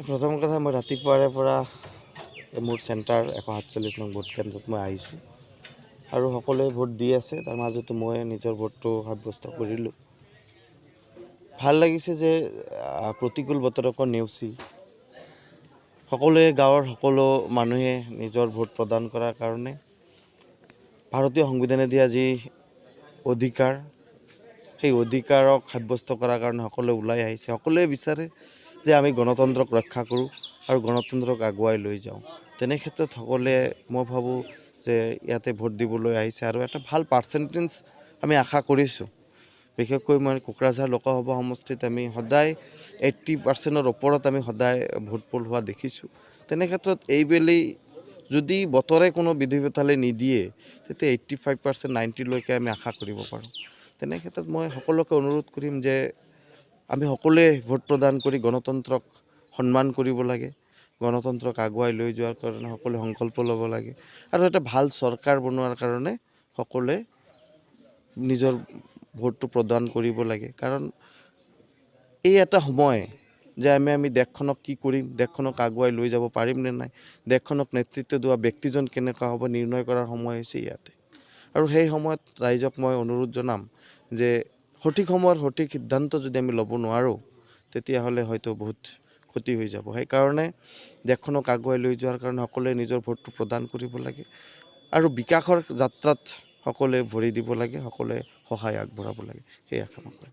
প্ৰথম কথা মই ৰাতিপুৱাৰে পৰা মোৰ চেণ্টাৰ 147 নং ভোট কেন্দ্ৰত মই আহিছোঁ আৰু সকলোৱে ভোট দি আছে। তাৰ মাজতো মই নিজৰ ভোটটো সাব্যস্ত কৰিলোঁ। ভাল লাগিছে যে প্ৰতিকূল বতৰকো নেওচি সকলোৱে গাঁৱৰ সকলো মানুহে নিজৰ ভোট প্ৰদান কৰাৰ কাৰণে ভাৰতীয় সংবিধানে দিয়া যি অধিকাৰ সেই অধিকাৰক সাব্যস্ত কৰাৰ কাৰণে সকলোৱে ওলাই আহিছে। সকলোৱে বিচাৰে যে আমি গণতন্ত্ৰক ৰক্ষা কৰোঁ আৰু গণতন্ত্ৰক আগুৱাই লৈ যাওঁ। তেনে ক্ষেত্ৰত সকলোৱে মই ভাবোঁ যে ইয়াতে ভোট দিবলৈ আহিছে আৰু এটা ভাল পাৰ্চেণ্টেজ আমি আশা কৰিছোঁ। বিশেষকৈ মই কোকৰাঝাৰ লোকসভা সমষ্টিত আমি সদায় 80% ওপৰত আমি সদায় ভোট পোল হোৱা দেখিছোঁ। তেনে ক্ষেত্ৰত এইবেলি যদি বতৰে কোনো বিধি পথালি নিদিয়ে তেতিয়া 85% 90লৈকে আমি আশা কৰিব পাৰোঁ। তেনে ক্ষেত্ৰত মই সকলোকে অনুৰোধ কৰিম যে আমি সকলোৱে ভোট প্ৰদান কৰি গণতন্ত্ৰক সন্মান কৰিব লাগে, গণতন্ত্ৰক আগুৱাই লৈ যোৱাৰ কাৰণে সকলোৱে সংকল্প ল'ব লাগে আৰু এটা ভাল চৰকাৰ বনোৱাৰ কাৰণে সকলোৱে নিজৰ ভোটটো প্ৰদান কৰিব লাগে। কাৰণ এই এটা সময় যে আমি দেশখনক কি কৰিম, দেশখনক আগুৱাই লৈ যাব পাৰিম নে নাই, দেশখনক নেতৃত্ব দিয়া ব্যক্তিজন কেনেকুৱা হ'ব নিৰ্ণয় কৰাৰ সময় হৈছে ইয়াতে। আৰু সেই সময়ত ৰাইজক মই অনুৰোধ জনাম যে সঠিক সময়ৰ সঠিক সিদ্ধান্ত যদি আমি ল'ব নোৱাৰোঁ তেতিয়াহ'লে হয়তো বহুত ক্ষতি হৈ যাব। সেইকাৰণে দেশখনক আগুৱাই লৈ যোৱাৰ কাৰণে সকলোৱে নিজৰ ভোটটো প্ৰদান কৰিব লাগে আৰু বিকাশৰ যাত্ৰাত সকলোৱে ভৰি দিব লাগে, সকলোৱে সহায় আগবঢ়াব লাগে। সেই আশা মই কৰিম।